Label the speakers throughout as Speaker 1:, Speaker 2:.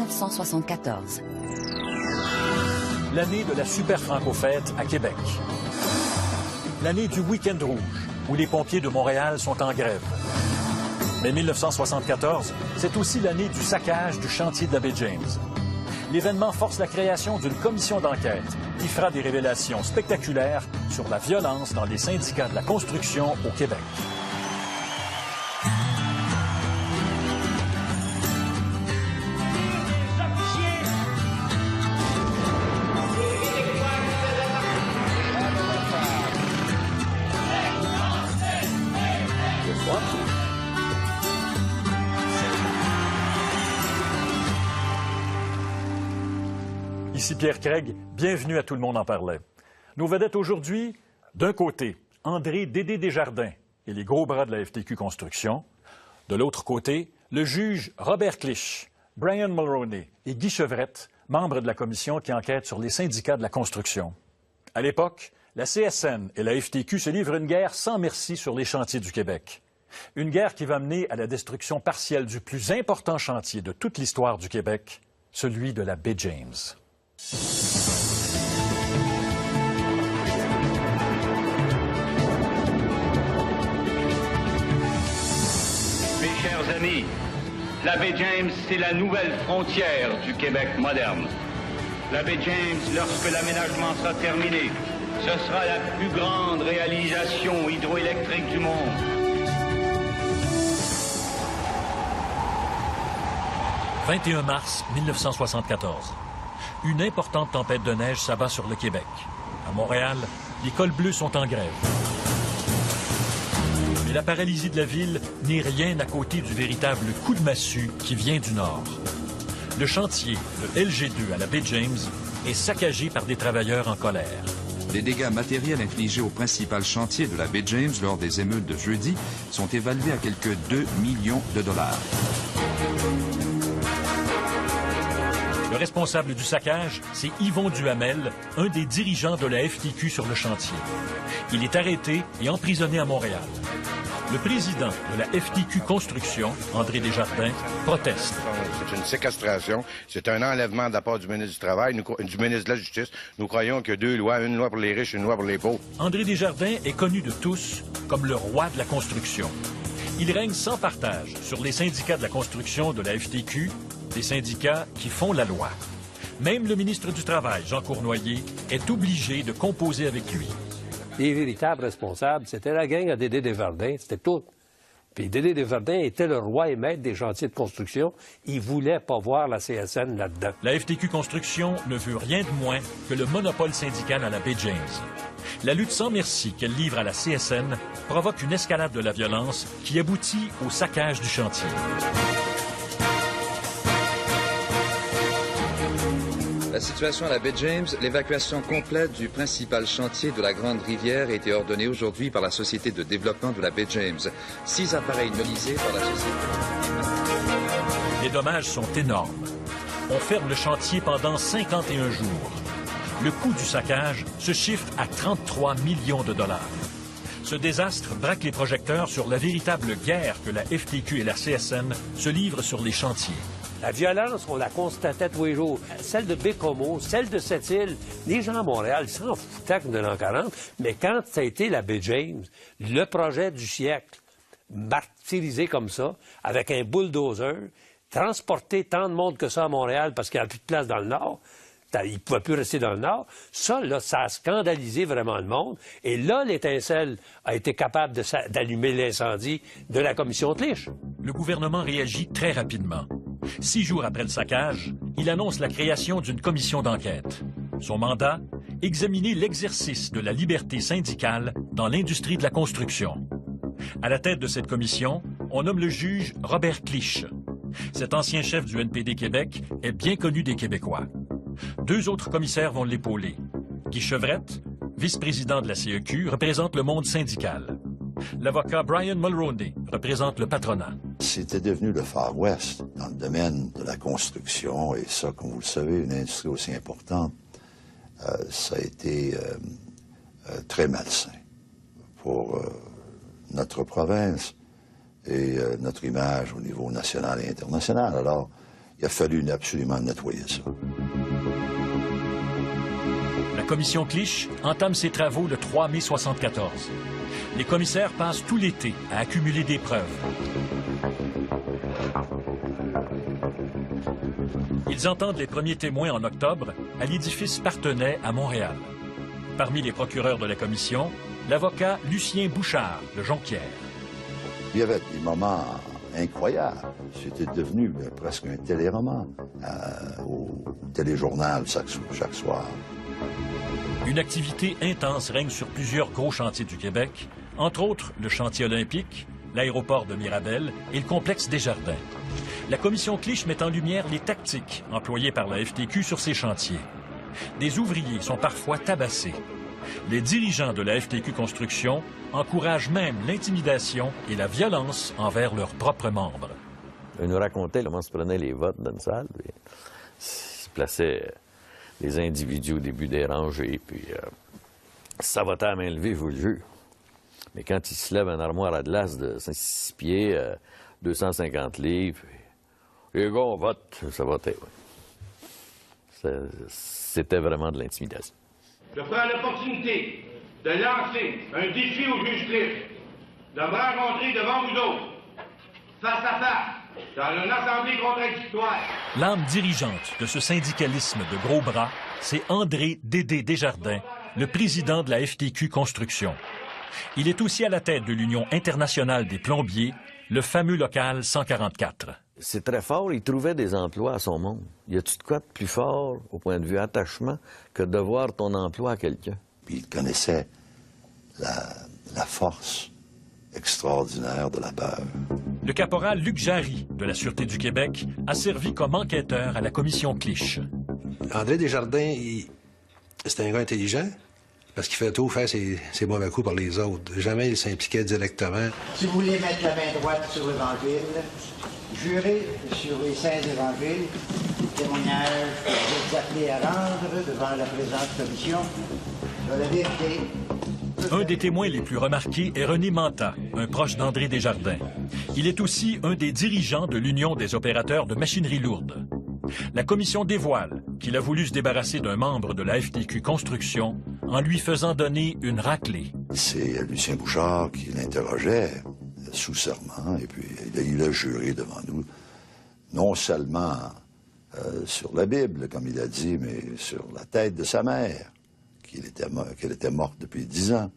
Speaker 1: 1974.
Speaker 2: L'année de la Super Franco-Fête à Québec. L'année du Week-end rouge, où les pompiers de Montréal sont en grève. Mais 1974, c'est aussi l'année du saccage du chantier de la baie James. L'événement force la création d'une commission d'enquête qui fera des révélations spectaculaires sur la violence dans les syndicats de la construction au Québec. Ici Pierre Craig, bienvenue à Tout le monde en parlait. Nos vedettes aujourd'hui, d'un côté, André Dédé Desjardins et les gros bras de la FTQ Construction. De l'autre côté, le juge Robert Clich, Brian Mulroney et Guy Chevrette, membres de la commission qui enquête sur les syndicats de la construction. À l'époque, la CSN et la FTQ se livrent une guerre sans merci sur les chantiers du Québec. Une guerre qui va mener à la destruction partielle du plus important chantier de toute l'histoire du Québec, celui de la baie James.
Speaker 3: Mes chers amis, la baie James, c'est la nouvelle frontière du Québec moderne. La baie James, lorsque l'aménagement sera terminé, ce sera la plus grande réalisation hydroélectrique du monde.
Speaker 2: « 21 mars 1974. Une importante tempête de neige s'abat sur le Québec. À Montréal, les cols bleus sont en grève. Mais la paralysie de la ville n'est rien à côté du véritable coup de massue qui vient du nord. Le chantier de LG2 à la baie James est saccagé par des travailleurs en colère.
Speaker 4: Les dégâts matériels infligés au principal chantier de la baie James lors des émeutes de jeudi sont évalués à quelques 2 millions de dollars.
Speaker 2: Le responsable du saccage, c'est Yvon Duhamel, un des dirigeants de la FTQ sur le chantier. Il est arrêté et emprisonné à Montréal. Le président de la FTQ Construction, André Desjardins, proteste.
Speaker 5: C'est une séquestration, c'est un enlèvement de la part du ministre du Travail, du ministre de la Justice. Nous croyons qu'il y a deux lois, une loi pour les riches, une loi pour les pauvres.
Speaker 2: André Desjardins est connu de tous comme le roi de la construction. Il règne sans partage sur les syndicats de la construction de la FTQ, des syndicats qui font la loi. Même le ministre du Travail, Jean Cournoyer, est obligé de composer avec lui.
Speaker 6: Les véritables responsables, c'était la gang à Dédé Desjardins, c'était tout. Puis Dédé Desjardins était le roi et maître des chantiers de construction. Il voulait pas voir la CSN là-dedans.
Speaker 2: La FTQ Construction ne veut rien de moins que le monopole syndical à la baie James. La lutte sans merci qu'elle livre à la CSN provoque une escalade de la violence qui aboutit au saccage du chantier.
Speaker 7: La situation à la baie James, l'évacuation complète du principal chantier de la Grande Rivière a été ordonnée aujourd'hui par la Société de développement de la baie James. 6 appareils nolisés par la Société.
Speaker 2: Les dommages sont énormes. On ferme le chantier pendant 51 jours. Le coût du saccage se chiffre à 33 millions de dollars. Ce désastre braque les projecteurs sur la véritable guerre que la FTQ et la CSN se livrent sur les chantiers.
Speaker 6: La violence, on la constatait tous les jours. Celle de Bécomo, celle de Sept-Îles. Les gens à Montréal s'en foutaient de l'an 40, mais quand ça a été la baie James, le projet du siècle, martyrisé comme ça, avec un bulldozer, transporter tant de monde que ça à Montréal parce qu'il n'y a plus de place dans le Nord, il ne pouvait plus rester dans le Nord. Ça, là, ça a scandalisé vraiment le monde. Et là, l'étincelle a été capable d'allumer l'incendie de la commission Clich.
Speaker 2: Le gouvernement réagit très rapidement. 6 jours après le saccage, il annonce la création d'une commission d'enquête. Son mandat, examiner l'exercice de la liberté syndicale dans l'industrie de la construction. À la tête de cette commission, on nomme le juge Robert Clich. Cet ancien chef du NPD Québec est bien connu des Québécois. 2 autres commissaires vont l'épauler. Guy Chevrette, vice-président de la CEQ, représente le monde syndical. L'avocat Brian Mulroney représente le patronat.
Speaker 8: C'était devenu le Far West dans le domaine de la construction, et ça, comme vous le savez, une industrie aussi importante, ça a été très malsain pour notre province et notre image au niveau national et international. Alors, il a fallu absolument nettoyer ça.
Speaker 2: La commission Clich entame ses travaux le 3 mai 1974. Les commissaires passent tout l'été à accumuler des preuves. Ils entendent les premiers témoins en octobre à l'édifice Parthenay à Montréal. Parmi les procureurs de la commission, l'avocat Lucien Bouchard de Jonquière.
Speaker 8: Il y avait des moments incroyables. C'était devenu presque un téléroman au téléjournal chaque soir.
Speaker 2: Une activité intense règne sur plusieurs gros chantiers du Québec, entre autres le chantier olympique, l'aéroport de Mirabel et le complexe Desjardins. La commission Clich met en lumière les tactiques employées par la FTQ sur ces chantiers. Des ouvriers sont parfois tabassés. Les dirigeants de la FTQ Construction encouragent même l'intimidation et la violence envers leurs propres membres.
Speaker 1: Ils nous racontaient comment se prenaient les votes dans une salle. Puis, ils se plaçaient les individus au début des rangées, puis ça votait à main levée, je vous le jure. Mais quand ils se lèvent une armoire à glace de 6 pieds, 250 livres, les gars, on vote, ça votait, oui. C'était vraiment de l'intimidation.
Speaker 3: Je prends l'opportunité de lancer un défi au juge Clich, de me rencontrer devant vous autres, face à face, dans une assemblée contradictoire.
Speaker 2: L'âme dirigeante de ce syndicalisme de gros bras, c'est André Dédé Desjardins, le président de la FTQ Construction. Il est aussi à la tête de l'Union internationale des plombiers, le fameux local 144.
Speaker 1: C'est très fort, il trouvait des emplois à son monde. Y a-tu de quoi de plus fort, au point de vue attachement, que de voir ton emploi à quelqu'un?
Speaker 8: Puis il connaissait la force extraordinaire de la peur.
Speaker 2: Le caporal Luc Jarry, de la Sûreté du Québec, a servi comme enquêteur à la commission Clich.
Speaker 9: André Desjardins, c'était un gars intelligent, parce qu'il fait tout faire ses mauvais coups par les autres. Jamais il s'impliquait directement.
Speaker 10: Si vous voulez mettre la main droite sur l'Évangile, jurez sur les saints évangiles, les témoignages que vous êtes appelés à rendre devant la présente commission, sur la vérité.
Speaker 2: Un des témoins les plus remarqués est René Manta, un proche d'André Desjardins. Il est aussi un des dirigeants de l'Union des opérateurs de machinerie lourde. La commission dévoile qu'il a voulu se débarrasser d'un membre de la FTQ Construction en lui faisant donner une raclée.
Speaker 8: C'est Lucien Bouchard qui l'interrogeait sous serment, et puis il a juré devant nous, non seulement sur la Bible, comme il a dit, mais sur la tête de sa mère, qu'elle était morte depuis 10 ans,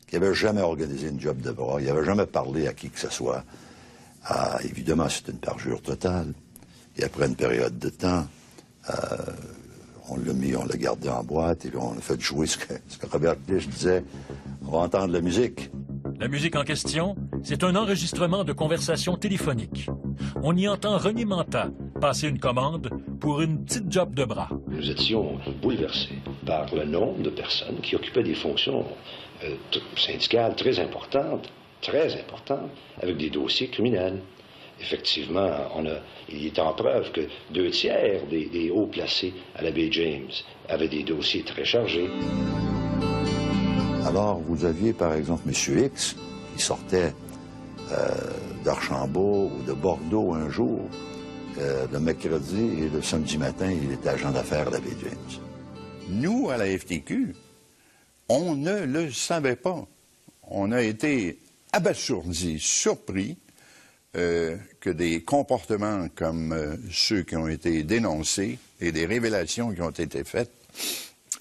Speaker 8: qu'il n'avait jamais organisé une job de bras, il n'avait jamais parlé à qui que ce soit. Évidemment, c'est une parjure totale. Et après une période de temps, on l'a gardé en boîte et puis on a fait jouer ce que Robert Clich disait. On va entendre la musique.
Speaker 2: La musique en question, c'est un enregistrement de conversation téléphonique. On y entend René Manta passer une commande pour une petite job de bras.
Speaker 11: Nous étions bouleversés par le nombre de personnes qui occupaient des fonctions syndicales très importantes, avec des dossiers criminels. Effectivement, il est en preuve que 2 tiers des hauts placés à la baie James avaient des dossiers très chargés.
Speaker 8: Alors, vous aviez, par exemple, M. X, qui sortait d'Archambault ou de Bordeaux un jour, le mercredi, et le samedi matin, il était agent d'affaires à la baie James.
Speaker 12: Nous, à la FTQ, on ne le savait pas. On a été abasourdis, surpris, que des comportements comme ceux qui ont été dénoncés et des révélations qui ont été faites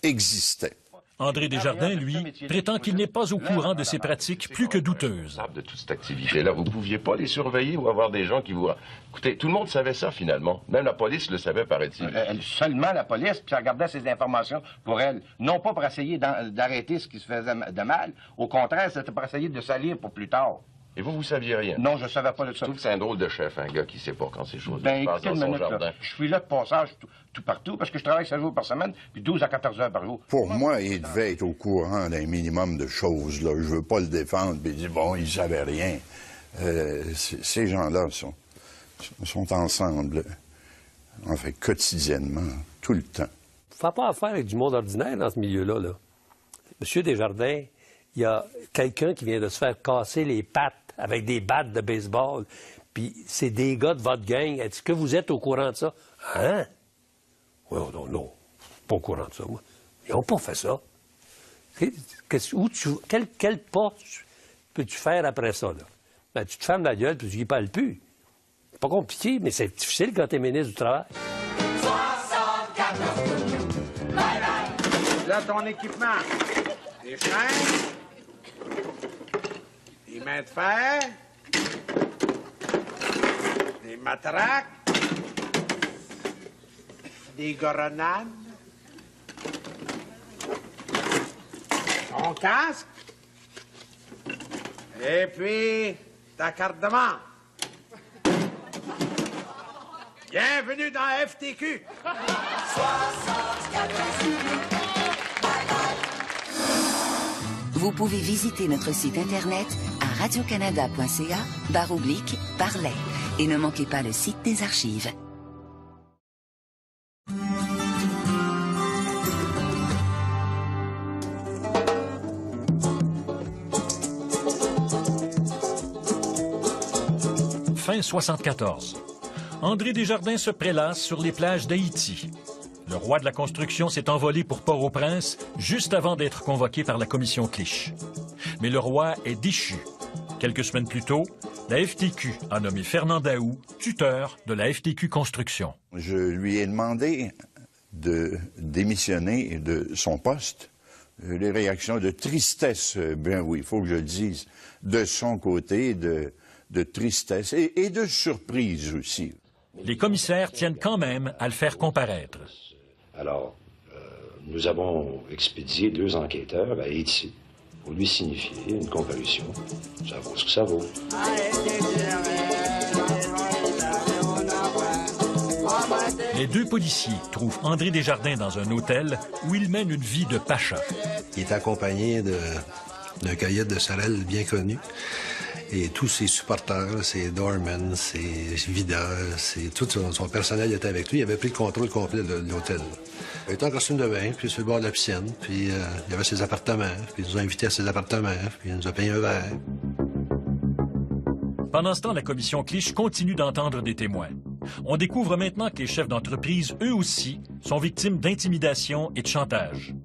Speaker 12: existaient.
Speaker 2: André Desjardins, lui, prétend qu'il n'est pas au courant de ces pratiques plus que douteuses.
Speaker 13: De toute cette activité-là, vous ne pouviez pas les surveiller ou avoir des gens qui vous... Écoutez, tout le monde savait ça, finalement. Même la police le savait, paraît-il.
Speaker 14: Seulement la police, puis elle gardait ces informations pour elle. Non pas pour essayer d'arrêter ce qui se faisait de mal. Au contraire, c'était pour essayer de salir pour plus tard.
Speaker 13: Et vous saviez rien?
Speaker 14: Non, je ne savais pas de ça.
Speaker 13: Je trouve que c'est un drôle de chef, un gars qui ne sait pas quand ces choses
Speaker 14: se
Speaker 13: passent dans son jardin.
Speaker 14: Je suis là de passage tout partout, parce que je travaille 7 jours par semaine, puis 12 à 14 heures par jour.
Speaker 12: Pour moi, il devait être au courant d'un minimum de choses, là. Je veux pas le défendre, puis dire, bon, il savait rien. Ces gens-là sont ensemble, en fait, quotidiennement, tout le temps.
Speaker 6: Il ne faut pas affaire avec du monde ordinaire dans ce milieu-là, là. Monsieur Desjardins, il y a quelqu'un qui vient de se faire casser les pattes avec des battes de baseball, puis c'est des gars de votre gang. Est-ce que vous êtes au courant de ça? Hein? Oui, non, pas au courant de ça, moi. Ils n'ont pas fait ça. Quel pas peux-tu faire après ça, là? Ben, tu te fermes la gueule, puis tu n'y parles plus. C'est pas compliqué, mais c'est difficile quand tu es ministre du Travail.
Speaker 15: 74 tours. Bye bye.
Speaker 16: Là, ton équipement. Des chaînes. Des mains de fer. Des matraques. Des goronades. Ton casque. Et puis, ta carte de membre. Bienvenue dans FTQ.
Speaker 15: 74 tours.
Speaker 17: Vous pouvez visiter notre site internet à radiocanada.ca/parler et ne manquez pas le site des archives.
Speaker 2: Fin 74. André Desjardins se prélasse sur les plages d'Haïti. Le roi de la construction s'est envolé pour Port-au-Prince juste avant d'être convoqué par la commission Clich. Mais le roi est déchu. Quelques semaines plus tôt, la FTQ a nommé Fernand Daoust tuteur de la FTQ Construction.
Speaker 12: Je lui ai demandé de démissionner de son poste. Les réactions de tristesse, bien oui, il faut que je le dise, de son côté, de tristesse et de surprise aussi.
Speaker 2: Les commissaires tiennent quand même à le faire comparaître.
Speaker 11: Alors, nous avons expédié 2 enquêteurs à Haïti pour lui signifier une comparution. Ça vaut ce que ça vaut.
Speaker 2: Les 2 policiers trouvent André Desjardins dans un hôtel où il mène une vie de pacha.
Speaker 9: Il est accompagné d'un cueillette de Sorel bien connu. Et tous ses supporters, ses doormen, ses videurs, tout son personnel était avec lui. Il avait pris le contrôle complet de l'hôtel. Il était en costume de bain, puis sur le bord de la piscine, puis il avait ses appartements, puis il nous a invités à ses appartements, puis il nous a payé un verre.
Speaker 2: Pendant ce temps, la commission Clich continue d'entendre des témoins. On découvre maintenant que les chefs d'entreprise, eux aussi, sont victimes d'intimidation et de chantage.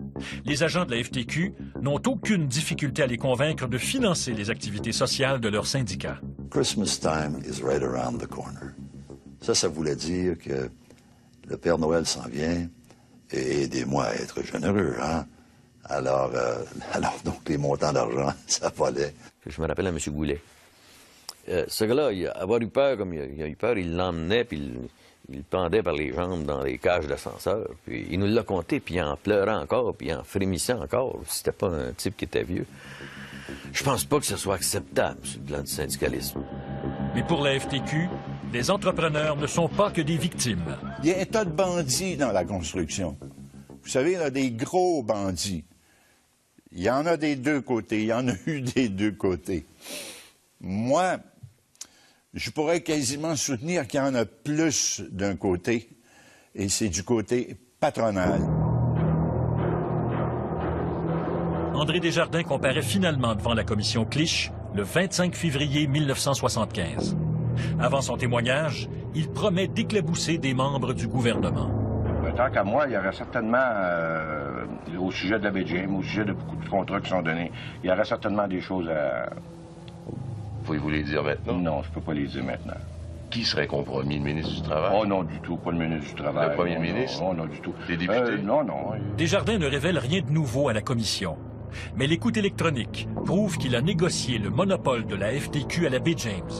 Speaker 2: Les agents de la FTQ n'ont aucune difficulté à les convaincre de financer les activités sociales de leur syndicat.
Speaker 8: Christmas time is right around the corner. Ça voulait dire que le Père Noël s'en vient et aidez-moi à être généreux, hein? Alors donc, les montants d'argent, ça volait.
Speaker 1: Je me rappelle à M. Goulet. Ce gars-là, il a eu peur, comme il a eu peur, il l'emmenait, puis il le pendait par les jambes dans les cages d'ascenseur. Puis il nous l'a conté, puis en pleurant encore, puis en frémissant encore. C'était pas un type qui était vieux. Je pense pas que ce soit acceptable sur le plan du syndicalisme.
Speaker 2: Mais pour la FTQ, les entrepreneurs ne sont pas que des victimes.
Speaker 12: Il y a un tas de bandits dans la construction. Vous savez, il y a des gros bandits. Il y en a des 2 côtés. Il y en a eu des 2 côtés. Moi, je pourrais quasiment soutenir qu'il y en a plus d'un côté, et c'est du côté patronal.
Speaker 2: André Desjardins comparaît finalement devant la commission Clich le 25 février 1975. Avant son témoignage, il promet d'éclabousser des membres du gouvernement.
Speaker 14: Tant qu'à moi, il y aurait certainement, au sujet de la BGM, au sujet de beaucoup de contrats qui sont donnés, il y aurait certainement des choses à...
Speaker 13: Pouvez-vous les dire maintenant?
Speaker 14: Non, je peux pas les dire maintenant.
Speaker 13: Qui serait compromis, le ministre du Travail?
Speaker 14: Oh non, du tout, pas le ministre du Travail.
Speaker 13: Le premier ministre?
Speaker 14: Non, du tout.
Speaker 13: Les députés?
Speaker 14: Non.
Speaker 2: Desjardins ne révèle rien de nouveau à la commission. Mais l'écoute électronique prouve qu'il a négocié le monopole de la FTQ à la Baie James.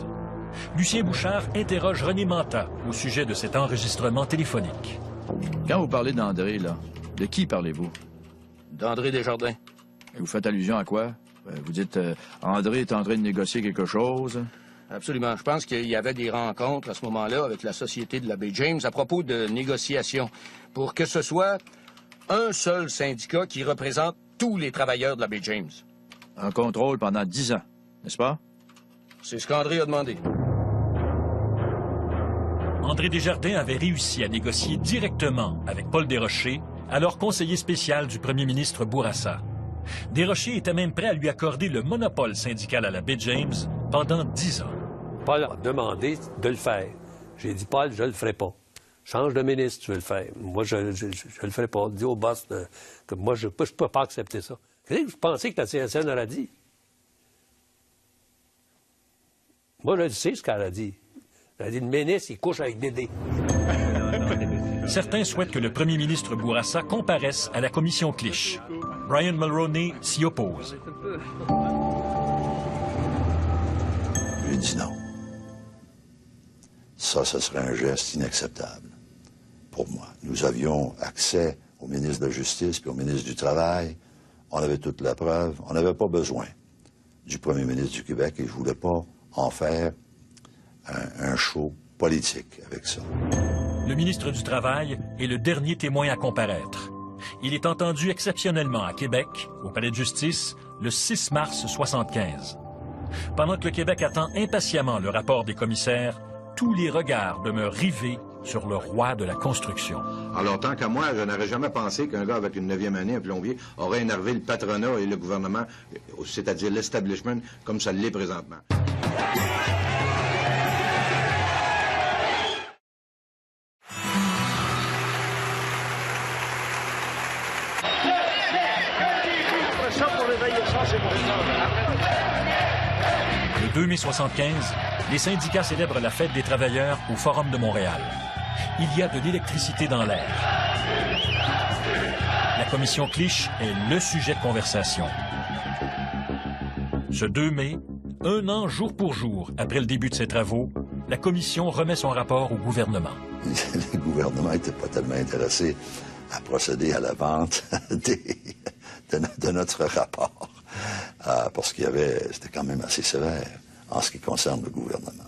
Speaker 2: Lucien Bouchard interroge René Manta au sujet de cet enregistrement téléphonique.
Speaker 18: Quand vous parlez d'André, là, de qui parlez-vous?
Speaker 19: D'André Desjardins.
Speaker 18: Et vous faites allusion à quoi? Vous dites André est en train de négocier quelque chose?
Speaker 19: Absolument. Je pense qu'il y avait des rencontres à ce moment-là avec la Société de la Baie James à propos de négociations pour que ce soit un seul syndicat qui représente tous les travailleurs de la Baie James.
Speaker 18: Un contrôle pendant 10 ans, n'est-ce pas?
Speaker 19: C'est ce qu'André a demandé.
Speaker 2: André Desjardins avait réussi à négocier directement avec Paul Desrochers, alors conseiller spécial du premier ministre Bourassa. Desrochers était même prêt à lui accorder le monopole syndical à la Baie James pendant 10 ans.
Speaker 6: Paul m'a demandé de le faire. J'ai dit, Paul, je le ferai pas. Change de ministre, tu veux le faire. Moi, je le ferai pas. Dis au boss que moi, je peux pas accepter ça. Qu'est-ce que vous pensez que la CSN aurait dit? Moi, je sais ce qu'elle a dit. Elle a dit, le ministre, il couche avec Dédé.
Speaker 2: Certains souhaitent que le premier ministre Bourassa comparaisse à la commission Clich. Brian Mulroney s'y oppose.
Speaker 8: J'ai dit non. Ça, ce serait un geste inacceptable pour moi. Nous avions accès au ministre de la Justice puis au ministre du Travail. On avait toute la preuve. On n'avait pas besoin du premier ministre du Québec et je ne voulais pas en faire un show politique avec ça.
Speaker 2: Le ministre du Travail est le dernier témoin à comparaître. Il est entendu exceptionnellement à Québec, au Palais de justice, le 6 mars 1975. Pendant que le Québec attend impatiemment le rapport des commissaires, tous les regards demeurent rivés sur le roi de la construction.
Speaker 14: Alors, tant qu'à moi, je n'aurais jamais pensé qu'un gars avec une 9e année, un plombier, aurait énervé le patronat et le gouvernement, c'est-à-dire l'establishment, comme ça l'est présentement.
Speaker 2: Le 2 mai 1975, les syndicats célèbrent la fête des travailleurs au Forum de Montréal. Il y a de l'électricité dans l'air. La commission Clich est le sujet de conversation. Ce 2 mai, un an jour pour jour après le début de ses travaux, la commission remet son rapport au gouvernement.
Speaker 8: Le gouvernement n'était pas tellement intéressé à procéder à la vente de notre rapport. Parce c'était quand même assez sévère en ce qui concerne le gouvernement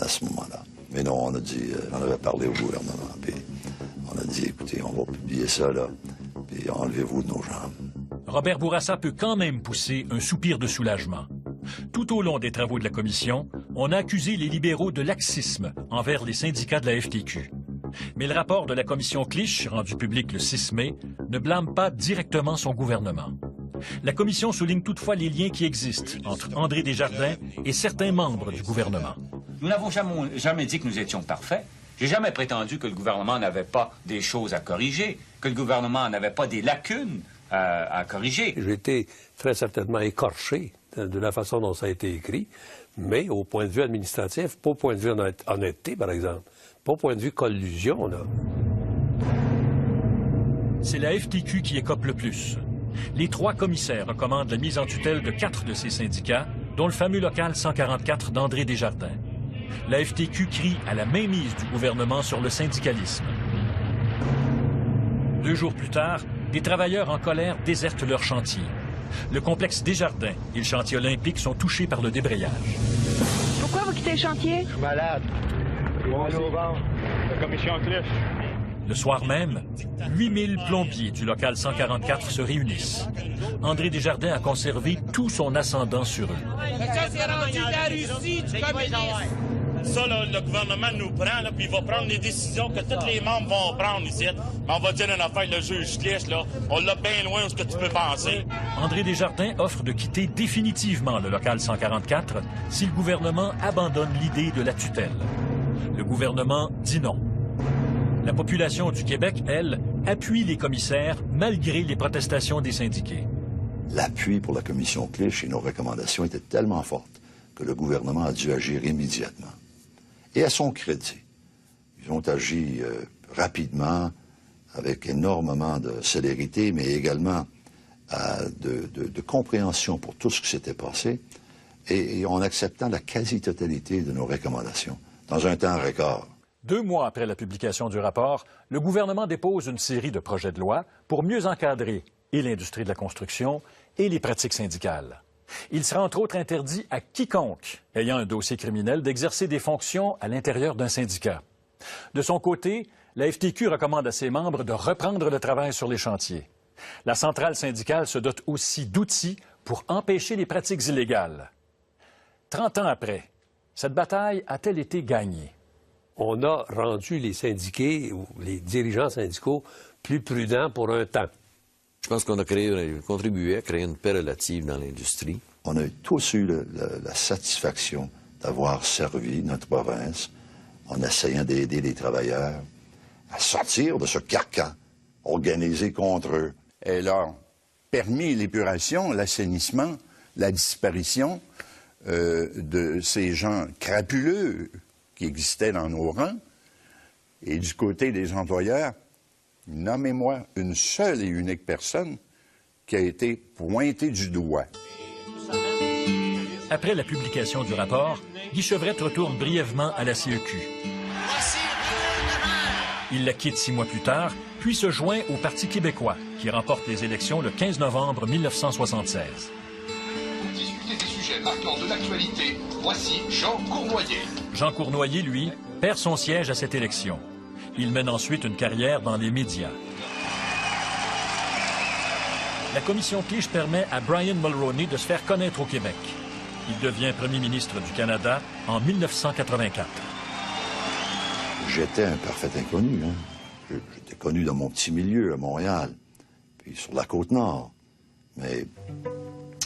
Speaker 8: à ce moment-là. Mais non, on a dit, on avait parlé au gouvernement, puis on a dit, écoutez, on va publier ça, là, puis enlevez-vous de nos jambes.
Speaker 2: Robert Bourassa peut quand même pousser un soupir de soulagement. Tout au long des travaux de la commission, on a accusé les libéraux de laxisme envers les syndicats de la FTQ. Mais le rapport de la commission Clich, rendu public le 6 mai, ne blâme pas directement son gouvernement. La commission souligne toutefois les liens qui existent entre André Desjardins et certains membres du gouvernement.
Speaker 20: Nous n'avons jamais dit que nous étions parfaits. J'ai jamais prétendu que le gouvernement n'avait pas des choses à corriger, que le gouvernement n'avait pas des lacunes à corriger.
Speaker 6: J'ai été très certainement écorché de la façon dont ça a été écrit, mais au point de vue administratif, pas au point de vue honnêteté, par exemple, pas au point de vue collusion, là.
Speaker 2: C'est la FTQ qui écope le plus. Les 3 commissaires recommandent la mise en tutelle de 4 de ces syndicats, dont le fameux local 144 d'André Desjardins. La FTQ crie à la mainmise du gouvernement sur le syndicalisme. 2 jours plus tard, des travailleurs en colère désertent leur chantier. Le complexe Desjardins et le chantier olympique sont touchés par le débrayage.
Speaker 15: Pourquoi vous quittez le chantier?
Speaker 21: Je suis malade. La commission Clich.
Speaker 2: Le soir même, 8000 plombiers du local 144 se réunissent. André Desjardins a conservé tout son ascendant sur eux.
Speaker 22: Ça, c'est rendu la Russie du communisme. Ça, là, le gouvernement nous prend, là, puis il va prendre les décisions que tous les membres vont prendre ici. Mais on va dire une affaire, le juge Clich, là, on l'a bien loin où ce que tu peux penser.
Speaker 2: André Desjardins offre de quitter définitivement le local 144 si le gouvernement abandonne l'idée de la tutelle. Le gouvernement dit non. La population du Québec, elle, appuie les commissaires malgré les protestations des syndiqués.
Speaker 8: L'appui pour la commission Clich et nos recommandations étaient tellement fortes que le gouvernement a dû agir immédiatement. Et à son crédit, ils ont agi rapidement, avec énormément de célérité, mais également de compréhension pour tout ce qui s'était passé, et en acceptant la quasi-totalité de nos recommandations, dans un temps record.
Speaker 2: 2 mois après la publication du rapport, le gouvernement dépose une série de projets de loi pour mieux encadrer et l'industrie de la construction et les pratiques syndicales. Il sera entre autres interdit à quiconque ayant un dossier criminel d'exercer des fonctions à l'intérieur d'un syndicat. De son côté, la FTQ recommande à ses membres de reprendre le travail sur les chantiers. La centrale syndicale se dote aussi d'outils pour empêcher les pratiques illégales. 30 ans après, cette bataille a-t-elle été gagnée?
Speaker 6: On a rendu les syndiqués ou les dirigeants syndicaux plus prudents pour un temps.
Speaker 1: Je pense qu'on a contribué à créer une paix relative dans l'industrie.
Speaker 8: On a tous eu la satisfaction d'avoir servi notre province en essayant d'aider les travailleurs à sortir de ce carcan organisé contre eux.
Speaker 12: Elle a permis l'épuration, l'assainissement, la disparition de ces gens crapuleux qui existaient dans nos rangs. Et du côté des employeurs, nommez-moi une seule et unique personne qui a été pointée du doigt.
Speaker 2: Après la publication du rapport, Guy Chevrette retourne brièvement à la CEQ. Il la quitte 6 mois plus tard, puis se joint au Parti québécois, qui remporte les élections le 15 novembre 1976.
Speaker 7: Pour discuter des sujets marquants de l'actualité, voici Jean Cournoyer.
Speaker 2: Jean Cournoyer, lui, perd son siège à cette élection. Il mène ensuite une carrière dans les médias. La commission Clich permet à Brian Mulroney de se faire connaître au Québec. Il devient premier ministre du Canada en 1984.
Speaker 8: J'étais un parfait inconnu. Hein. J'étais connu dans mon petit milieu à Montréal, puis sur la Côte-Nord. Mais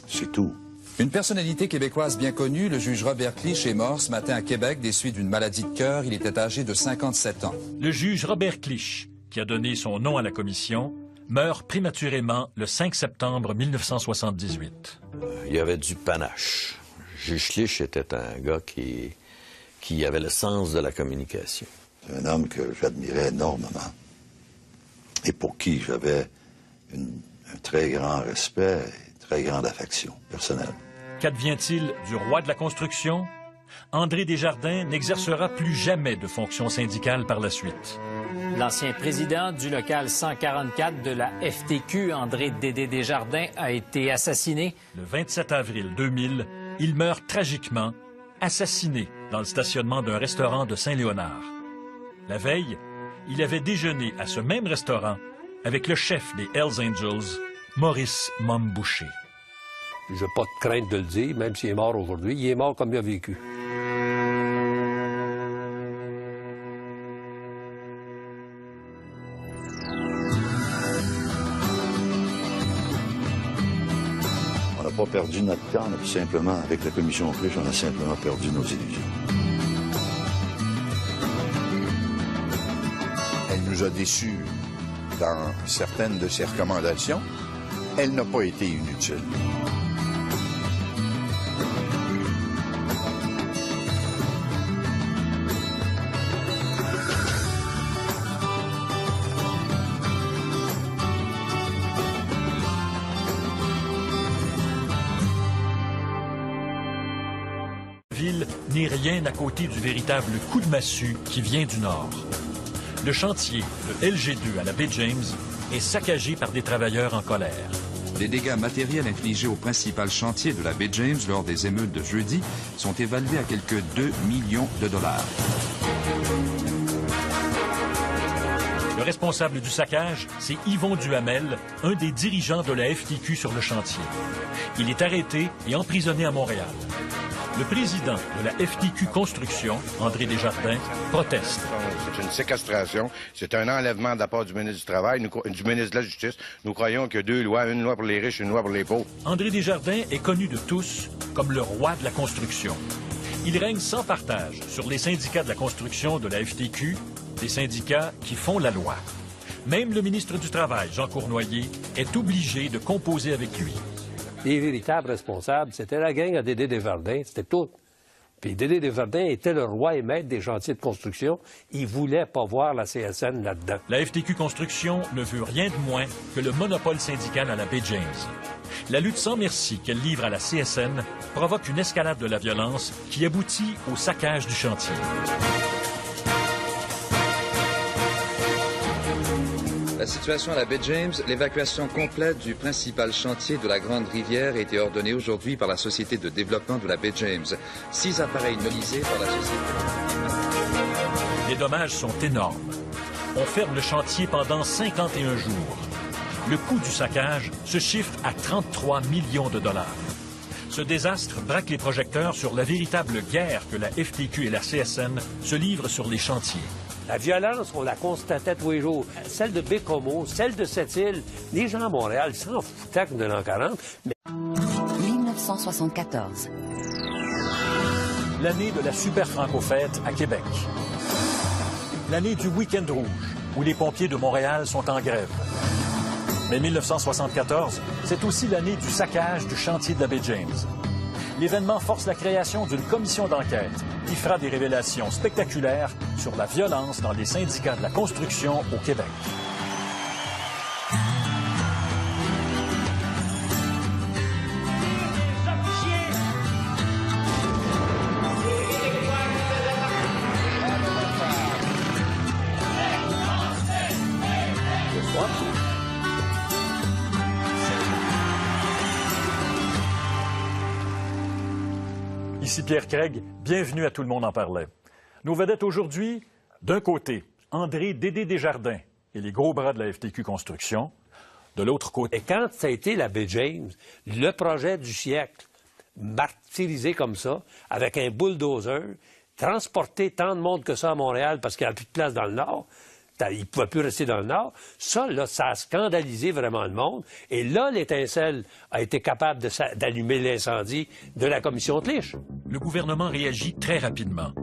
Speaker 8: c'est tout.
Speaker 4: Une personnalité québécoise bien connue, le juge Robert Clich, est mort ce matin à Québec des suites d'une maladie de cœur. Il était âgé de 57 ans.
Speaker 2: Le juge Robert Clich, qui a donné son nom à la commission, meurt prématurément le 5 septembre 1978.
Speaker 1: Il y avait du panache. Juge Clich était un gars qui avait le sens de la communication.
Speaker 8: C'est un homme que j'admirais énormément et pour qui j'avais un très grand respect et très grande affection personnelle.
Speaker 2: Qu'advient-il du roi de la construction? André Desjardins n'exercera plus jamais de fonction syndicale par la suite.
Speaker 21: L'ancien président du local 144 de la FTQ, André Dédé Desjardins, a été assassiné.
Speaker 2: Le 27 avril 2000, il meurt tragiquement, assassiné dans le stationnement d'un restaurant de Saint-Léonard. La veille, il avait déjeuné à ce même restaurant avec le chef des Hells Angels, Maurice Momboucher.
Speaker 6: Je n'ai pas de crainte de le dire, même s'il est mort aujourd'hui. Il est mort comme il a vécu.
Speaker 8: On n'a pas perdu notre temps, puis simplement, avec la commission Clich, on a simplement perdu nos illusions.
Speaker 12: Elle nous a déçus dans certaines de ses recommandations. Elle n'a pas été inutile.
Speaker 2: Ville n'est rien à côté du véritable coup de massue qui vient du Nord. Le chantier, le LG2 à la baie James, est saccagé par des travailleurs en colère.
Speaker 7: Les dégâts matériels infligés au principal chantier de la baie James lors des émeutes de jeudi sont évalués à quelques 2 millions de dollars.
Speaker 2: Le responsable du saccage, c'est Yvon Duhamel, un des dirigeants de la FTQ sur le chantier. Il est arrêté et emprisonné à Montréal. Le président de la FTQ Construction, André Desjardins, proteste.
Speaker 5: C'est une séquestration, c'est un enlèvement de la part du ministre du Travail, du ministre de la Justice. Nous croyons qu'il y a 2 lois, une loi pour les riches, une loi pour les pauvres.
Speaker 2: André Desjardins est connu de tous comme le roi de la construction. Il règne sans partage sur les syndicats de la construction de la FTQ, des syndicats qui font la loi. Même le ministre du Travail, Jean Cournoyer, est obligé de composer avec lui.
Speaker 6: Les véritables responsables, c'était la gang à Dédé Desjardins, c'était tout. Puis Dédé Desjardins était le roi et maître des chantiers de construction. Il voulait pas voir la CSN là-dedans.
Speaker 2: La FTQ Construction ne veut rien de moins que le monopole syndical à la baie James. La lutte sans merci qu'elle livre à la CSN provoque une escalade de la violence qui aboutit au saccage du chantier.
Speaker 7: La situation à la baie James, l'évacuation complète du principal chantier de la Grande Rivière a été ordonnée aujourd'hui par la Société de développement de la baie James. 6 appareils nolisés par la société.
Speaker 2: Les dommages sont énormes. On ferme le chantier pendant 51 jours. Le coût du saccage se chiffre à 33 millions de dollars. Ce désastre braque les projecteurs sur la véritable guerre que la FTQ et la CSN se livrent sur les chantiers.
Speaker 6: La violence, on la constatait tous les jours. Celle de Bécomo, celle de Sept-Îles. Les gens à Montréal s'en foutaient de l'an 40. Mais...
Speaker 17: 1974.
Speaker 2: l'année de la Super Franco-Fête à Québec. L'année du Week-end rouge, où les pompiers de Montréal sont en grève. Mais 1974, c'est aussi l'année du saccage du chantier de la baie James. L'événement force la création d'une commission d'enquête qui fera des révélations spectaculaires sur la violence dans les syndicats de la construction au Québec. Ici Pierre Craig, bienvenue à Tout le monde en parlait. Nos vedettes aujourd'hui, d'un côté, André Dédé Desjardins et les gros bras de la FTQ Construction. De l'autre côté...
Speaker 6: Et quand ça a été la baie James, le projet du siècle, martyrisé comme ça, avec un bulldozer, transporter tant de monde que ça à Montréal parce qu'il n'y a plus de place dans le Nord, il ne pouvait plus rester dans le Nord. Ça, là, ça a scandalisé vraiment le monde. Et là, l'étincelle a été capable d'allumer l'incendie de la commission Clich.
Speaker 2: Le gouvernement réagit très rapidement.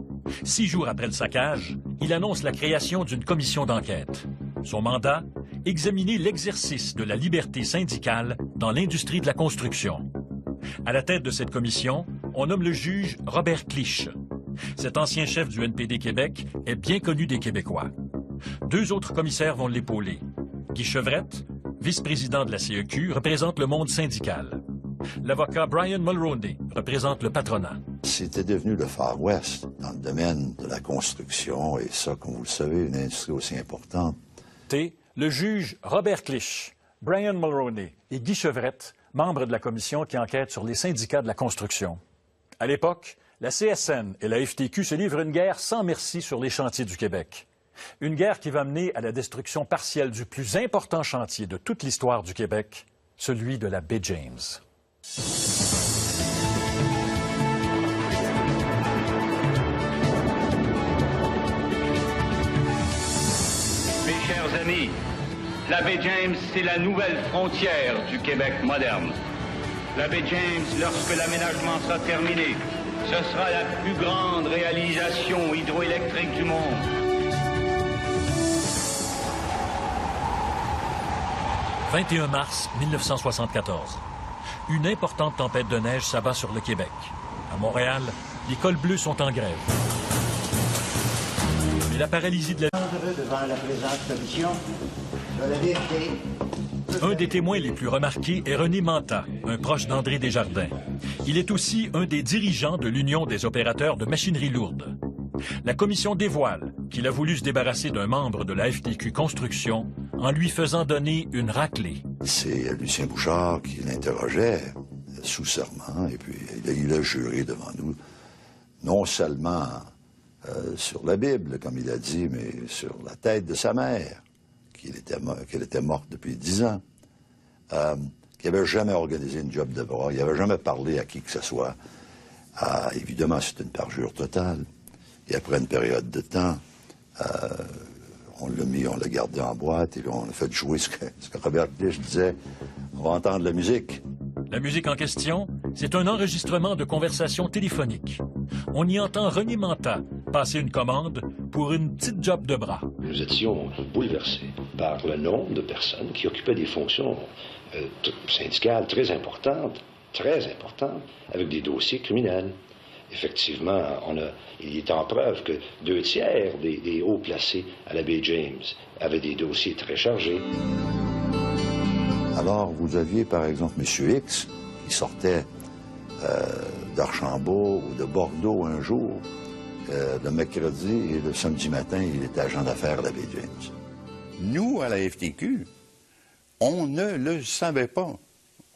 Speaker 2: 6 jours après le saccage, il annonce la création d'une commission d'enquête. Son mandat, examiner l'exercice de la liberté syndicale dans l'industrie de la construction. À la tête de cette commission, on nomme le juge Robert Clich. Cet ancien chef du NPD Québec est bien connu des Québécois. 2 autres commissaires vont l'épauler. Guy Chevrette, vice-président de la CEQ, représente le monde syndical. L'avocat Brian Mulroney représente le patronat.
Speaker 8: C'était devenu le Far West dans le domaine de la construction, et ça, comme vous le savez, une industrie aussi importante.
Speaker 2: Le juge Robert Clich, Brian Mulroney et Guy Chevrette, membres de la commission qui enquête sur les syndicats de la construction. À l'époque, la CSN et la FTQ se livrent une guerre sans merci sur les chantiers du Québec. Une guerre qui va mener à la destruction partielle du plus important chantier de toute l'histoire du Québec, celui de la baie James.
Speaker 3: Mes chers amis, la baie James, c'est la nouvelle frontière du Québec moderne. La baie James, lorsque l'aménagement sera terminé, ce sera la plus grande réalisation hydroélectrique du monde.
Speaker 2: « 21 mars 1974. Une importante tempête de neige s'abat sur le Québec. À Montréal, les cols bleus sont en grève. Mais la paralysie de la...
Speaker 10: Devant la présente commission, sur la vérité.
Speaker 2: Un des témoins les plus remarqués est René Manta, un proche d'André Desjardins. Il est aussi un des dirigeants de l'Union des opérateurs de machinerie lourde. La commission dévoile qu'il a voulu se débarrasser d'un membre de la FTQ Construction en lui faisant donner une raclée.
Speaker 8: C'est Lucien Bouchard qui l'interrogeait sous serment, et puis il a juré devant nous, non seulement sur la Bible, comme il a dit, mais sur la tête de sa mère, qu'elle était morte depuis 10 ans, qu'il n'avait jamais organisé une job de bras, il n'avait jamais parlé à qui que ce soit. Évidemment, c'est une parjure totale. Et après une période de temps, on l'a gardé en boîte, et puis on a fait jouer ce que Robert Clich disait. On va entendre la musique.
Speaker 2: La musique en question, c'est un enregistrement de conversation téléphonique. On y entend René Manta passer une commande pour une petite job de bras.
Speaker 11: Nous étions bouleversés par le nombre de personnes qui occupaient des fonctions syndicales très importantes, avec des dossiers criminels. Effectivement, il est en preuve que 2 tiers des hauts placés à la baie James avaient des dossiers très chargés.
Speaker 8: Alors, vous aviez, par exemple, M. X, qui sortait d'Archambault ou de Bordeaux un jour, le mercredi, et le samedi matin, il était agent d'affaires à la baie James.
Speaker 12: Nous, à la FTQ, on ne le savait pas.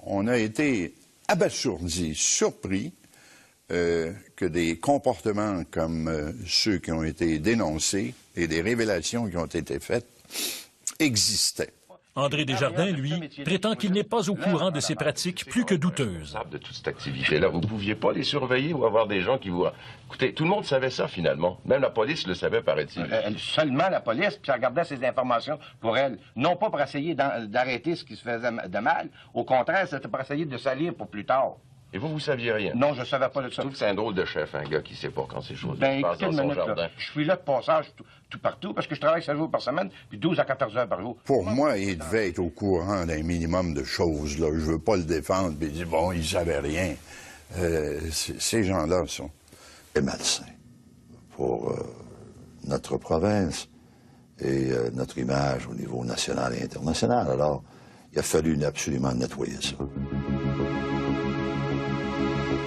Speaker 12: On a été abasourdis, surpris, que des comportements comme ceux qui ont été dénoncés et des révélations qui ont été faites existaient.
Speaker 2: André Desjardins, lui, prétend qu'il n'est pas au courant de ces pratiques plus que douteuses.
Speaker 13: De toute cette activité-là, vous ne pouviez pas les surveiller ou avoir des gens qui vous... Écoutez, tout le monde savait ça, finalement. Même la police le savait, paraît-il.
Speaker 14: Seulement la police, puis elle gardait ces informations pour elle. Non pas pour essayer d'arrêter ce qui se faisait de mal. Au contraire, c'était pour essayer de salir pour plus tard.
Speaker 13: Et vous saviez rien?
Speaker 14: Non, je ne savais pas de ça.
Speaker 13: Je trouve que c'est un drôle de chef, un gars qui ne sait pas quand ces choses
Speaker 14: Ben,
Speaker 13: se passent
Speaker 14: écoutez
Speaker 13: dans
Speaker 14: une
Speaker 13: son
Speaker 14: minute,
Speaker 13: jardin.
Speaker 14: là. Je suis là de passage tout partout parce que je travaille 7 jours par semaine, puis 12 à 14 heures par jour.
Speaker 12: Pour moi, il devait être au courant d'un minimum de choses, là. Je veux pas le défendre, puis dire, bon, il savait rien. Ces gens-là sont...
Speaker 8: C'est malsain pour notre province et notre image au niveau national et international. Alors, il a fallu absolument nettoyer ça.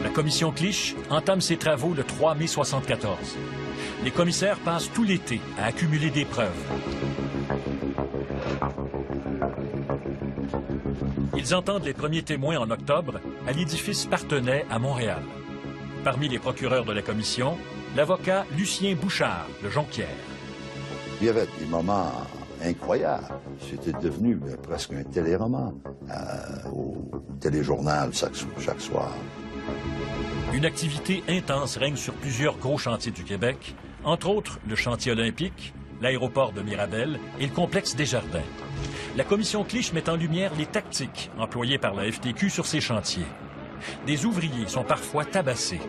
Speaker 2: La commission Clich entame ses travaux le 3 mai 1974. Les commissaires passent tout l'été à accumuler des preuves. Ils entendent les premiers témoins en octobre à l'édifice Parthenay à Montréal. Parmi les procureurs de la commission, l'avocat Lucien Bouchard de Jonquière.
Speaker 8: Il y avait des moments incroyables. C'était devenu presque un téléroman au téléjournal chaque soir.
Speaker 2: Une activité intense règne sur plusieurs gros chantiers du Québec, entre autres le chantier olympique, l'aéroport de Mirabel et le complexe Desjardins. La commission Clich met en lumière les tactiques employées par la FTQ sur ces chantiers. Des ouvriers sont parfois tabassés.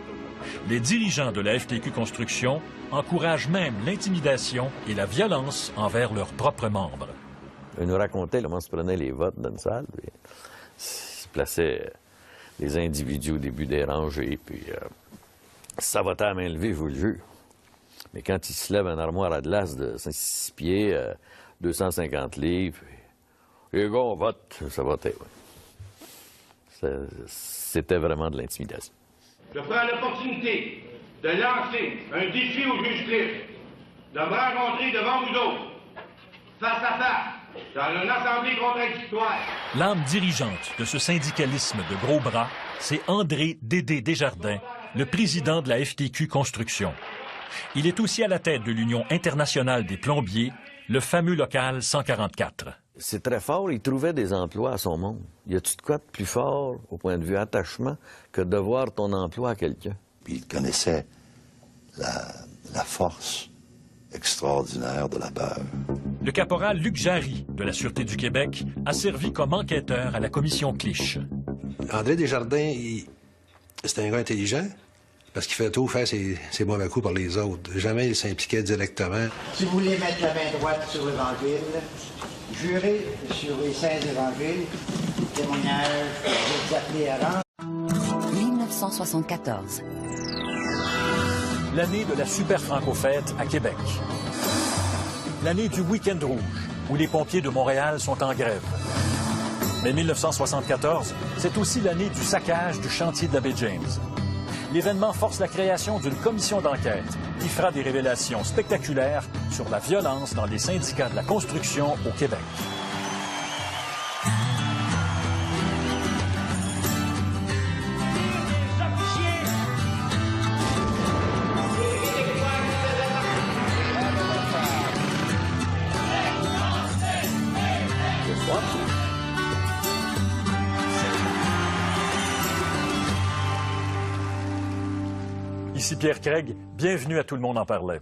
Speaker 2: Les dirigeants de la FTQ Construction encouragent même l'intimidation et la violence envers leurs propres membres.
Speaker 1: Il nous racontait comment se prenaient les votes dans une salle. Puis, il se plaçait les individus au début des rangées, puis ça votait à main levée, je vous le jure. Mais quand il se lève une armoire à glace de 6 pieds, 250 livres, les gars, on vote, ça votait, oui. C'était vraiment de l'intimidation.
Speaker 3: Je prends l'opportunité de lancer un défi au juge Clich, de me rencontrer devant vous autres, face à face, dans une assemblée contradictoire.
Speaker 2: L'âme dirigeante de ce syndicalisme de gros bras, c'est André Dédé Desjardins, le président de la FTQ Construction. Il est aussi à la tête de l'Union internationale des plombiers, le fameux local 144.
Speaker 1: C'est très fort, il trouvait des emplois à son monde. Y a-tu de quoi de plus fort, au point de vue attachement, que de voir ton emploi à quelqu'un?
Speaker 8: Puis il connaissait la force extraordinaire de la peur.
Speaker 2: Le caporal Luc Jarry, de la Sûreté du Québec, a servi comme enquêteur à la commission Clich.
Speaker 9: André Desjardins, c'était un gars intelligent, parce qu'il fait tout faire ses mauvais coups par les autres. Jamais il s'impliquait directement.
Speaker 10: Si vous voulez mettre la main droite sur l'Évangile, jurez sur les saints évangiles, témoignages que vous êtes appelés à rendre.
Speaker 17: 1974.
Speaker 2: L'année de la Super Franco-Fête à Québec. L'année du Week-end rouge, où les pompiers de Montréal sont en grève. Mais 1974, c'est aussi l'année du saccage du chantier de la baie James. L'événement force la création d'une commission d'enquête qui fera des révélations spectaculaires sur la violence dans les syndicats de la construction au Québec. Ici Pierre Craig, bienvenue à Tout le monde en parlait.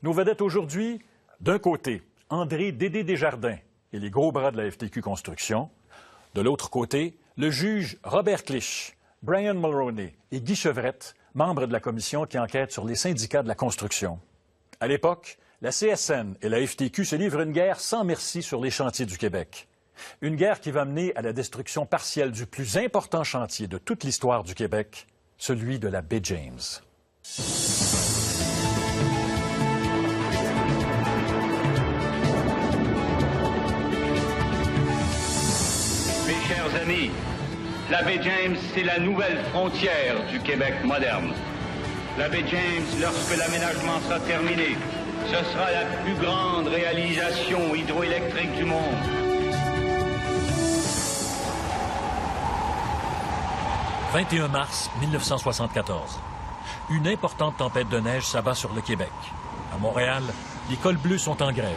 Speaker 2: Nos vedettes aujourd'hui, d'un côté, André Dédé Desjardins et les gros bras de la FTQ Construction. De l'autre côté, le juge Robert Clich, Brian Mulroney et Guy Chevrette, membres de la commission qui enquête sur les syndicats de la construction. À l'époque, la CSN et la FTQ se livrent une guerre sans merci sur les chantiers du Québec. Une guerre qui va mener à la destruction partielle du plus important chantier de toute l'histoire du Québec, celui de la baie James.
Speaker 3: Mes chers amis, la baie James, c'est la nouvelle frontière du Québec moderne. La baie James, lorsque l'aménagement sera terminé, ce sera la plus grande réalisation hydroélectrique du monde.
Speaker 2: « 21 mars 1974. Une importante tempête de neige s'abat sur le Québec. À Montréal, les cols bleus sont en grève.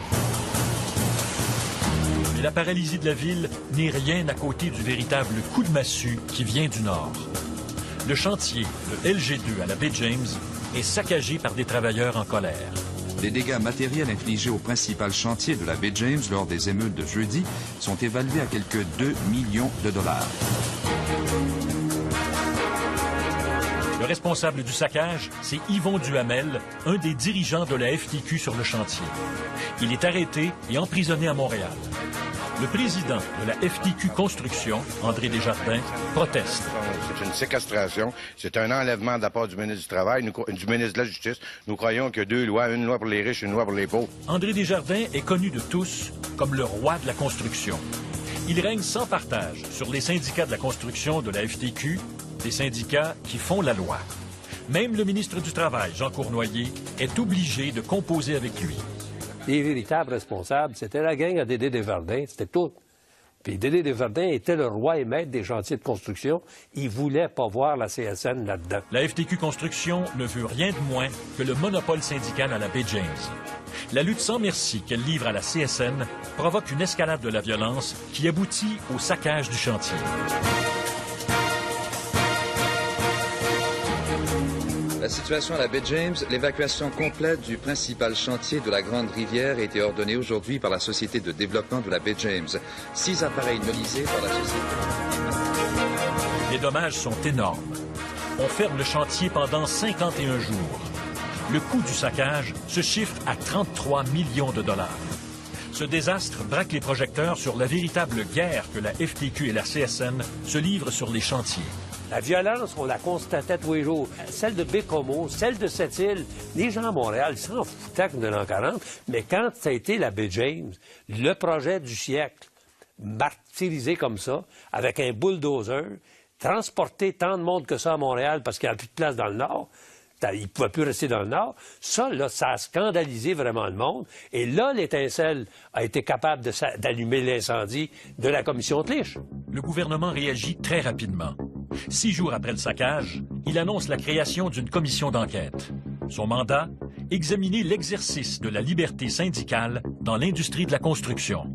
Speaker 2: Mais la paralysie de la ville n'est rien à côté du véritable coup de massue qui vient du nord. Le chantier, le LG2 à la baie James, est saccagé par des travailleurs en colère.
Speaker 4: Les dégâts matériels infligés au principal chantier de la baie James lors des émeutes de jeudi sont évalués à quelques 2 millions de dollars.
Speaker 2: Le responsable du saccage, c'est Yvon Duhamel, un des dirigeants de la FTQ sur le chantier. Il est arrêté et emprisonné à Montréal. Le président de la FTQ Construction, André Desjardins, proteste.
Speaker 5: C'est une séquestration, c'est un enlèvement de la part du ministre du Travail, du ministre de la Justice. Nous croyons qu'il y a deux lois, une loi pour les riches, une loi pour les pauvres.
Speaker 2: André Desjardins est connu de tous comme le roi de la construction. Il règne sans partage sur les syndicats de la construction de la FTQ, des syndicats qui font la loi. Même le ministre du Travail, Jean Cournoyer, est obligé de composer avec lui.
Speaker 6: Les véritables responsables, c'était la gang à Dédé Desjardins, c'était tout. Puis Dédé Desjardins était le roi et maître des chantiers de construction. Il voulait pas voir la CSN là-dedans.
Speaker 2: La FTQ Construction ne veut rien de moins que le monopole syndical à la baie James. La lutte sans merci qu'elle livre à la CSN provoque une escalade de la violence qui aboutit au saccage du chantier.
Speaker 7: La situation à la baie James, l'évacuation complète du principal chantier de la Grande Rivière a été ordonnée aujourd'hui par la Société de développement de la baie James. 6 appareils nolisés par la société.
Speaker 2: Les dommages sont énormes. On ferme le chantier pendant 51 jours. Le coût du saccage se chiffre à 33 millions de dollars. Ce désastre braque les projecteurs sur la véritable guerre que la FTQ et la CSN se livrent sur les chantiers.
Speaker 6: La violence, on la constatait tous les jours. Celle de Bécomo, celle de Sept-Îles. Les gens à Montréal s'en foutaient de l'an 40, mais quand ça a été la baie James, le projet du siècle, martyrisé comme ça, avec un bulldozer, transporter tant de monde que ça à Montréal parce qu'il n'y a plus de place dans le Nord, il ne pouvait plus rester dans le Nord. Ça, là, ça a scandalisé vraiment le monde. Et là, l'étincelle a été capable d'allumer l'incendie de la commission Clich.
Speaker 2: Le gouvernement réagit très rapidement. 6 jours après le saccage, il annonce la création d'une commission d'enquête. Son mandat, examiner l'exercice de la liberté syndicale dans l'industrie de la construction.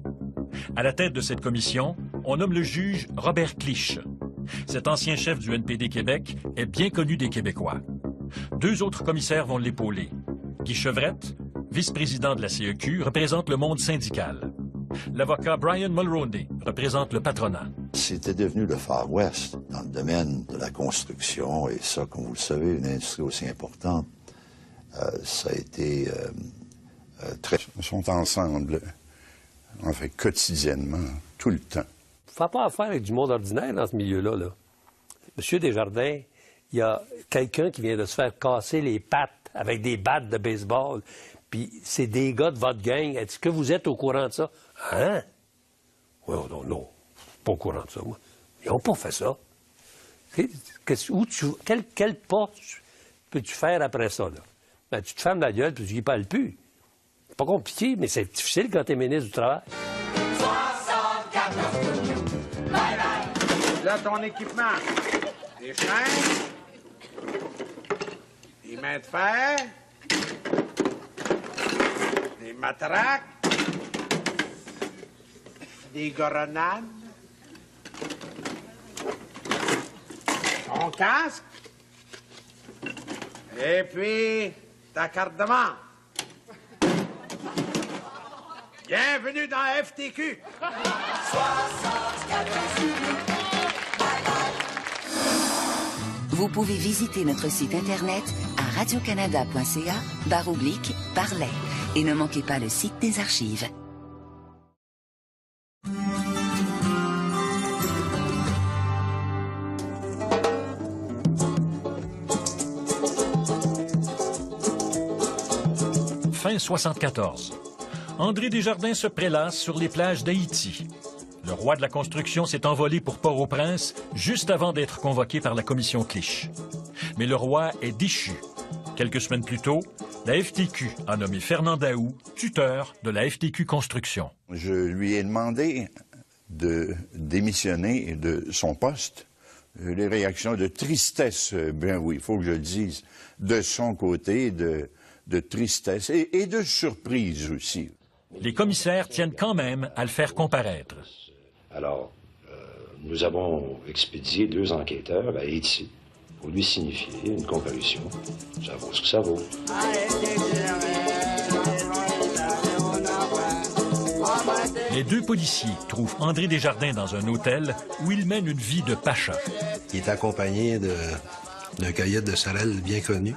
Speaker 2: À la tête de cette commission, on nomme le juge Robert Clich. Cet ancien chef du NPD Québec est bien connu des Québécois. 2 autres commissaires vont l'épauler. Guy Chevrette, vice-président de la CEQ, représente le monde syndical. L'avocat Brian Mulroney représente le patronat.
Speaker 8: C'était devenu le Far West dans le domaine de la construction, et ça, comme vous le savez, une industrie aussi importante, ça a été très...
Speaker 12: Ils sont ensemble, en fait, quotidiennement, tout le temps.
Speaker 6: Il ne faut pas affaire avec du monde ordinaire dans ce milieu-là. Là. Monsieur Desjardins, il y a quelqu'un qui vient de se faire casser les pattes avec des battes de baseball, puis c'est des gars de votre gang. Est-ce que vous êtes au courant de ça? Hein? Oui, non. Pas au courant de ça, moi. Ils n'ont pas fait ça. Quel pas peux-tu faire après ça, là? Ben, tu te fermes la gueule, puis tu n'y parles plus. C'est pas compliqué, mais c'est difficile quand tu es ministre du Travail.
Speaker 10: 64 bye bye. Là, ton équipement. Des chaînes, des mains de fer, des matraques, des goronades, ton casque, et puis ta carte de membre. Bienvenue dans la FTQ.
Speaker 17: 64 Vous pouvez visiter notre site Internet à radiocanada.ca/parler et ne manquez pas le site des archives.
Speaker 2: Fin 74. André Desjardins se prélasse sur les plages d'Haïti. Le roi de la construction s'est envolé pour Port-au-Prince juste avant d'être convoqué par la commission Clich. Mais le roi est déchu. Quelques semaines plus tôt, la FTQ a nommé Fernand Daou tuteur de la FTQ Construction.
Speaker 12: Je lui ai demandé de démissionner de son poste. Les réactions de tristesse, bien oui, il faut que je le dise, de son côté, de tristesse et de surprise aussi.
Speaker 2: Les commissaires tiennent quand même à le faire comparaître.
Speaker 11: Alors, nous avons expédié 2 enquêteurs à Haïti pour lui signifier une comparution. Ça vaut ce que ça vaut.
Speaker 2: Les 2 policiers trouvent André Desjardins dans un hôtel où il mène une vie de pacha.
Speaker 9: Il est accompagné d'un cueillette de sorel bien connu.